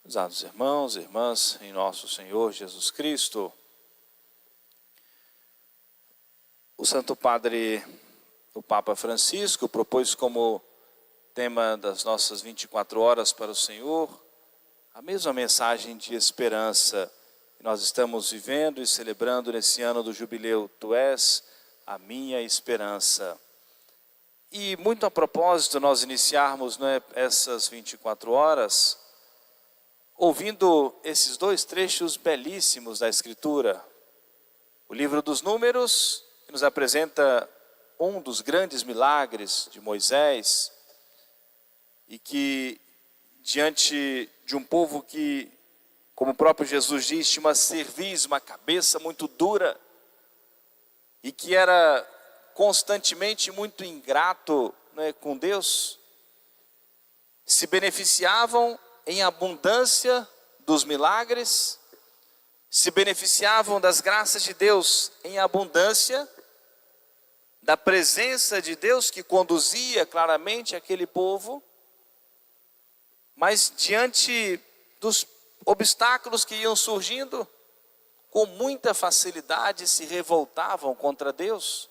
Prezados irmãos e irmãs, em nosso Senhor Jesus Cristo, o Santo Padre, o Papa Francisco, propôs como tema das nossas 24 horas para o Senhor, a mesma mensagem de esperança que nós estamos vivendo e celebrando nesse ano do jubileu. Tu és a minha esperança. E muito a propósito, nós iniciarmos essas 24 horas, ouvindo esses dois trechos belíssimos da Escritura. O livro dos Números, que nos apresenta um dos grandes milagres de Moisés, e que diante de um povo que, como o próprio Jesus diz, tinha uma cerviz, uma cabeça muito dura, e que era constantemente muito ingrato, com Deus, se beneficiavam em abundância dos milagres, se beneficiavam das graças de Deus em abundância, da presença de Deus que conduzia claramente aquele povo, mas diante dos obstáculos que iam surgindo, com muita facilidade se revoltavam contra Deus,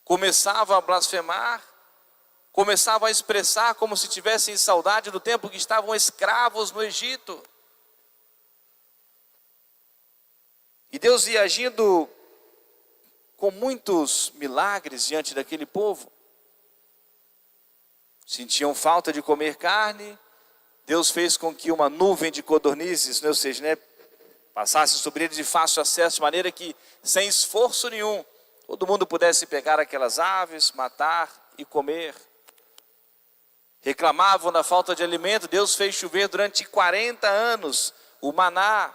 começavam a blasfemar, começavam a expressar como se tivessem saudade do tempo que estavam escravos no Egito. E Deus ia agindo com muitos milagres diante daquele povo. Sentiam falta de comer carne, Deus fez com que uma nuvem de codornizes, ou seja, passasse sobre eles de fácil acesso, de maneira que, sem esforço nenhum, todo mundo pudesse pegar aquelas aves, matar e comer. Reclamavam da falta de alimento, Deus fez chover durante 40 anos o maná,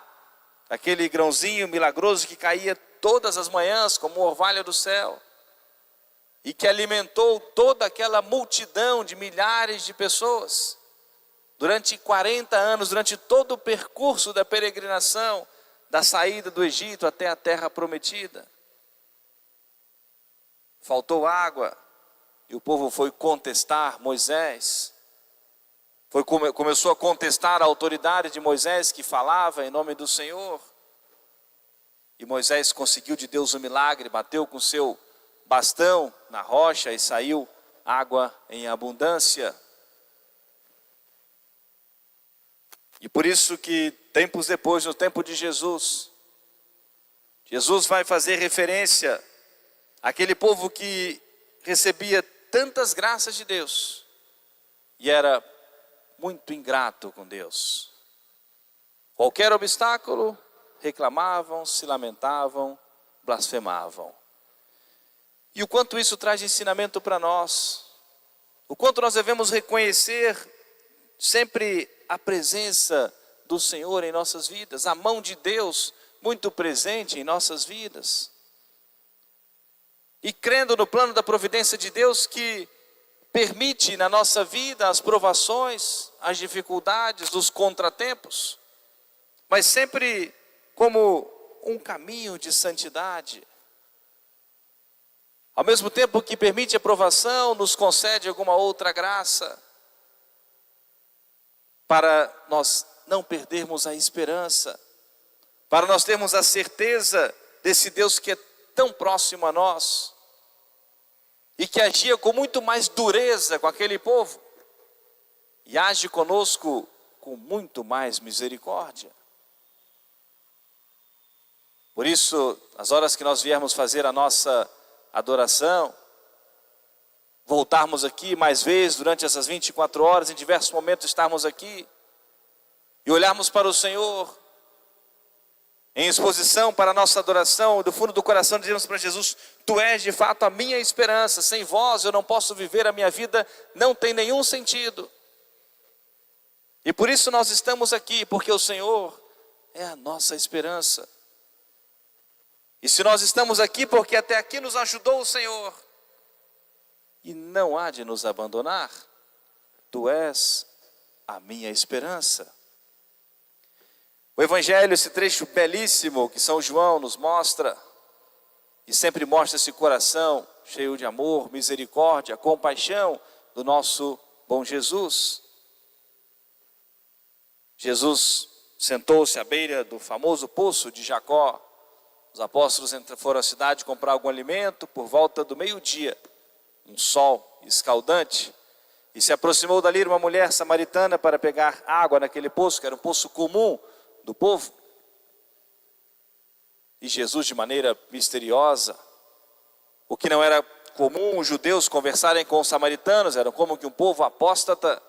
aquele grãozinho milagroso que caía todas as manhãs como orvalho do céu, e que alimentou toda aquela multidão de milhares de pessoas, durante 40 anos, durante todo o percurso da peregrinação, da saída do Egito até a terra prometida. Faltou água, e o povo foi contestar Moisés, começou a contestar a autoridade de Moisés, que falava em nome do Senhor. E Moisés conseguiu de Deus um milagre, bateu com seu bastão na rocha e saiu água em abundância. E por isso que tempos depois, no tempo de Jesus, Jesus vai fazer referência àquele povo que recebia tantas graças de Deus e era muito ingrato com Deus. Qualquer obstáculo, reclamavam, se lamentavam, blasfemavam. E o quanto isso traz de ensinamento para nós, o quanto nós devemos reconhecer sempre a presença do Senhor em nossas vidas, a mão de Deus muito presente em nossas vidas. E crendo no plano da providência de Deus que permite na nossa vida as provações, as dificuldades, os contratempos, mas sempre como um caminho de santidade. Ao mesmo tempo que permite a provação, nos concede alguma outra graça, para nós não perdermos a esperança, para nós termos a certeza desse Deus que é tão próximo a nós, e que agia com muito mais dureza com aquele povo, e age conosco com muito mais misericórdia. Por isso, as horas que nós viermos fazer a nossa adoração, voltarmos aqui mais vezes durante essas 24 horas, em diversos momentos estarmos aqui, e olharmos para o Senhor, em exposição para a nossa adoração, do fundo do coração dizemos para Jesus: Tu és de fato a minha esperança, sem vós eu não posso viver, a minha vida não tem nenhum sentido. E por isso nós estamos aqui, porque o Senhor é a nossa esperança. E se nós estamos aqui, porque até aqui nos ajudou o Senhor, e não há de nos abandonar, Tu és a minha esperança. O Evangelho, esse trecho belíssimo que São João nos mostra, e sempre mostra esse coração cheio de amor, misericórdia, compaixão do nosso bom Jesus. Jesus sentou-se à beira do famoso poço de Jacó. Os apóstolos foram à cidade comprar algum alimento por volta do meio-dia, um sol escaldante. E se aproximou dali uma mulher samaritana para pegar água naquele poço, que era um poço comum do povo. E Jesus, de maneira misteriosa, o que não era comum os judeus conversarem com os samaritanos, era como que um povo apóstata.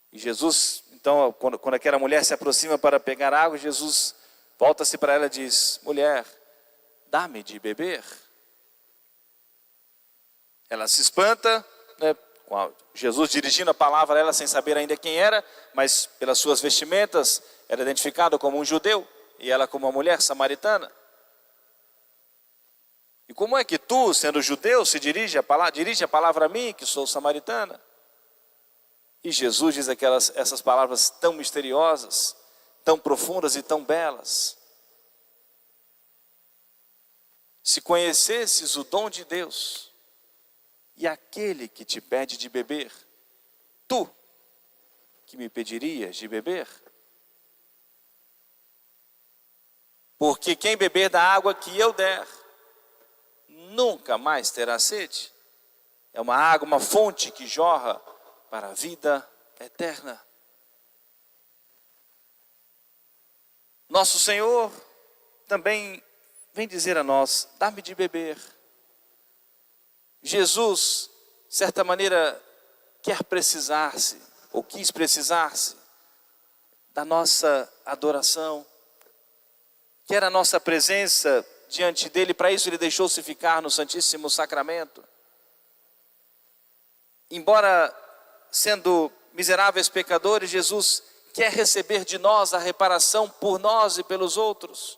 E Jesus, então, quando aquela mulher se aproxima para pegar água, Jesus volta-se para ela e diz: mulher, dá-me de beber. Ela se espanta, né, com Jesus dirigindo a palavra a ela sem saber ainda quem era, mas pelas suas vestimentas era identificado como um judeu e ela como uma mulher samaritana. E como é que tu, sendo judeu, dirige a palavra a mim, que sou samaritana? E Jesus diz essas palavras tão misteriosas, tão profundas e tão belas. Se conhecesses o dom de Deus e aquele que te pede de beber, tu que me pedirias de beber? Porque quem beber da água que eu der, nunca mais terá sede. É uma água, uma fonte que jorra para a vida eterna. Nosso Senhor também vem dizer a nós: dá-me de beber. Jesus, de certa maneira, quis precisar-se da nossa adoração, quer a nossa presença diante dele. Para isso ele deixou-se ficar no Santíssimo Sacramento. Embora sendo miseráveis pecadores, Jesus quer receber de nós a reparação por nós e pelos outros.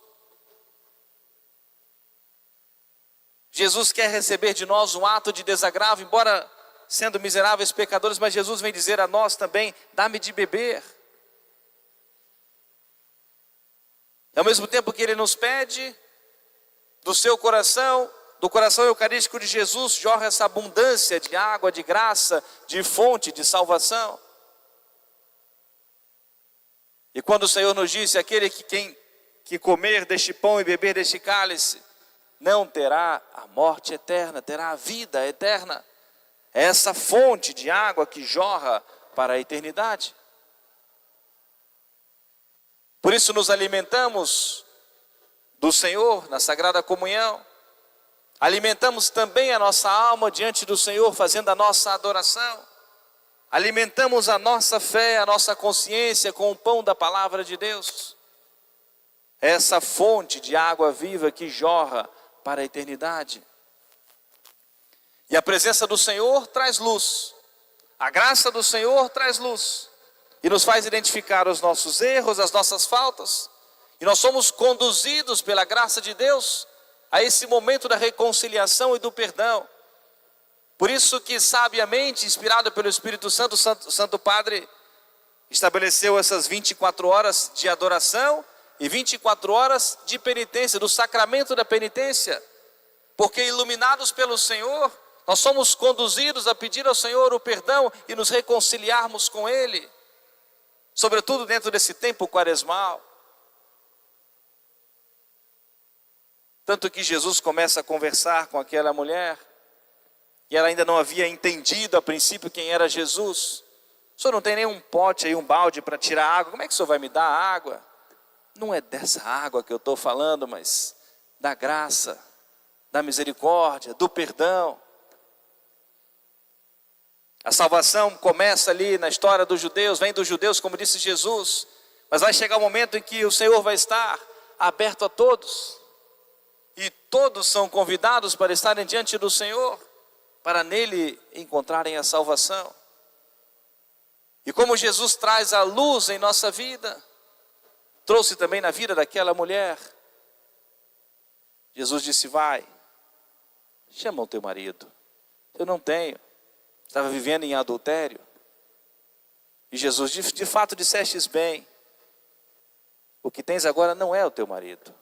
Jesus quer receber de nós um ato de desagravo, embora sendo miseráveis pecadores, mas Jesus vem dizer a nós também: dá-me de beber. Ao mesmo tempo que ele nos pede, do seu coração, do coração eucarístico de Jesus, jorra essa abundância de água, de graça, de fonte, de salvação. E quando o Senhor nos disse: aquele que comer deste pão e beber deste cálice, não terá a morte eterna, terá a vida eterna. É essa fonte de água que jorra para a eternidade. Por isso nos alimentamos do Senhor na Sagrada Comunhão. Alimentamos também a nossa alma diante do Senhor, fazendo a nossa adoração. Alimentamos a nossa fé, a nossa consciência com o pão da palavra de Deus. É essa fonte de água viva que jorra para a eternidade. E a presença do Senhor traz luz. A graça do Senhor traz luz. E nos faz identificar os nossos erros, as nossas faltas. E nós somos conduzidos pela graça de Deus a esse momento da reconciliação e do perdão. Por isso que sabiamente, inspirado pelo Espírito Santo, o Santo Padre estabeleceu essas 24 horas de adoração e 24 horas de penitência, do sacramento da penitência. Porque iluminados pelo Senhor, nós somos conduzidos a pedir ao Senhor o perdão e nos reconciliarmos com Ele. Sobretudo dentro desse tempo quaresmal. Tanto que Jesus começa a conversar com aquela mulher, e ela ainda não havia entendido a princípio quem era Jesus. O senhor não tem nenhum pote aí, um balde para tirar água, como é que o senhor vai me dar água? Não é dessa água que eu estou falando, mas da graça, da misericórdia, do perdão. A salvação começa ali na história dos judeus, vem dos judeus, como disse Jesus, mas vai chegar o momento em que o Senhor vai estar aberto a todos, e todos são convidados para estarem diante do Senhor, para nele encontrarem a salvação. E como Jesus traz a luz em nossa vida, trouxe também na vida daquela mulher. Jesus disse: vai, chama o teu marido. Eu não tenho. Estava vivendo em adultério. E Jesus: de fato dissestes bem, o que tens agora não é o teu marido.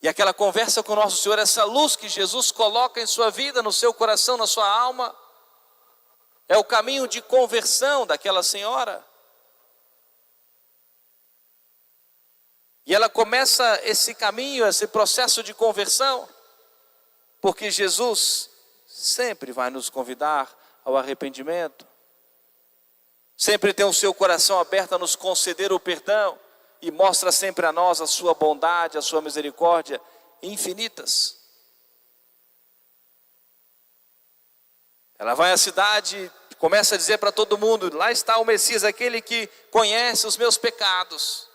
E aquela conversa com o nosso Senhor, essa luz que Jesus coloca em sua vida, no seu coração, na sua alma, É o caminho de conversão daquela senhora. E ela começa esse caminho, esse processo de conversão, porque Jesus sempre vai nos convidar ao arrependimento. Sempre tem o seu coração aberto a nos conceder o perdão e mostra sempre a nós a sua bondade, a sua misericórdia infinitas. Ela vai à cidade, começa a dizer para todo mundo: lá está o Messias, aquele que conhece os meus pecados.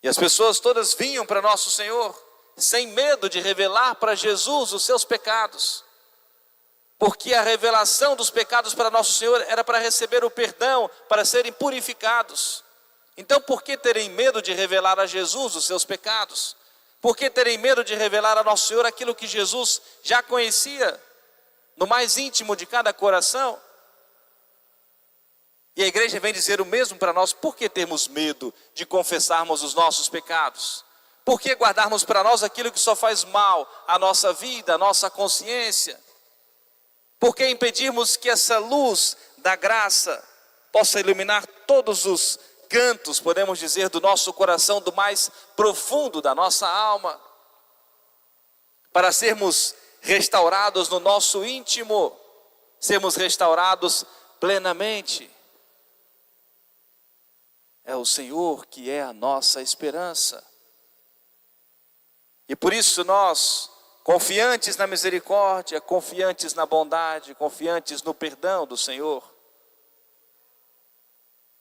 E as pessoas todas vinham para nosso Senhor, sem medo de revelar para Jesus os seus pecados. Porque a revelação dos pecados para nosso Senhor era para receber o perdão, para serem purificados. Então por que terem medo de revelar a Jesus os seus pecados? Por que terem medo de revelar a nosso Senhor aquilo que Jesus já conhecia no mais íntimo de cada coração? E a igreja vem dizer o mesmo para nós. Por que termos medo de confessarmos os nossos pecados? Por que guardarmos para nós aquilo que só faz mal à nossa vida, à nossa consciência? Por que impedirmos que essa luz da graça possa iluminar todos os cantos, podemos dizer, do nosso coração, do mais profundo da nossa alma? Para sermos restaurados no nosso íntimo, sermos restaurados plenamente. É o Senhor que é a nossa esperança. E por isso nós, confiantes na misericórdia, confiantes na bondade, confiantes no perdão do Senhor,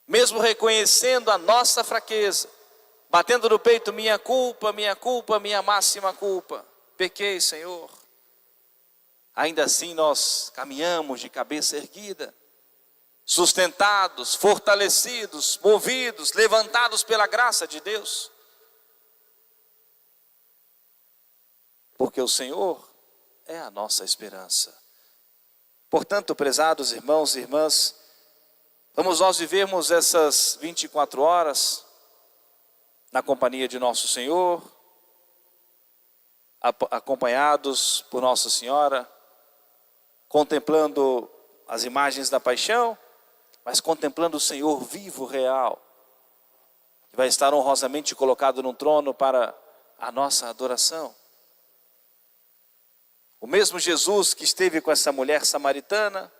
mesmo reconhecendo a nossa fraqueza, batendo no peito: minha culpa, minha máxima culpa, pequei, Senhor. Ainda assim nós caminhamos de cabeça erguida, sustentados, fortalecidos, movidos, levantados pela graça de Deus. Porque o Senhor é a nossa esperança. Portanto, prezados irmãos e irmãs, vamos nós vivermos essas 24 horas na companhia de nosso Senhor, acompanhados por Nossa Senhora, contemplando as imagens da paixão, mas contemplando o Senhor vivo, real, que vai estar honrosamente colocado num trono para a nossa adoração. O mesmo Jesus que esteve com essa mulher samaritana,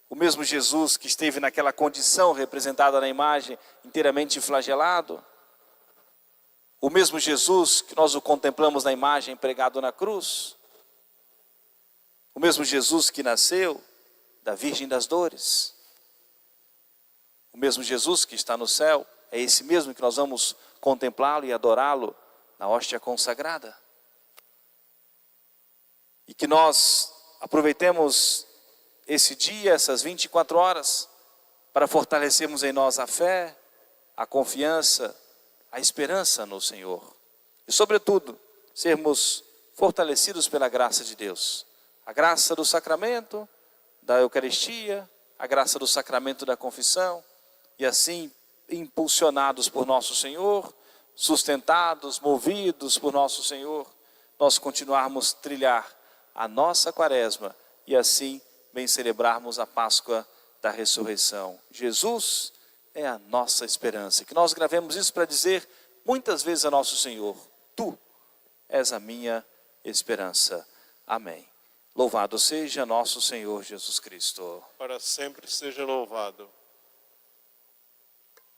o mesmo Jesus que esteve naquela condição representada na imagem, inteiramente flagelado, o mesmo Jesus que nós o contemplamos na imagem pregado na cruz, o mesmo Jesus que nasceu da Virgem das Dores, o mesmo Jesus que está no céu, é esse mesmo que nós vamos contemplá-lo e adorá-lo na hóstia consagrada. E que nós aproveitemos esse dia, essas 24 horas, para fortalecermos em nós a fé, a confiança, a esperança no Senhor. E sobretudo, sermos fortalecidos pela graça de Deus. A graça do sacramento, da Eucaristia, a graça do sacramento da confissão, e assim, impulsionados por nosso Senhor, sustentados, movidos por nosso Senhor, nós continuarmos a trilhar a nossa quaresma e assim bem celebrarmos a Páscoa da ressurreição. Jesus é a nossa esperança. Que nós gravemos isso para dizer muitas vezes a nosso Senhor: Tu és a minha esperança. Amém. Louvado seja nosso Senhor Jesus Cristo. Para sempre seja louvado.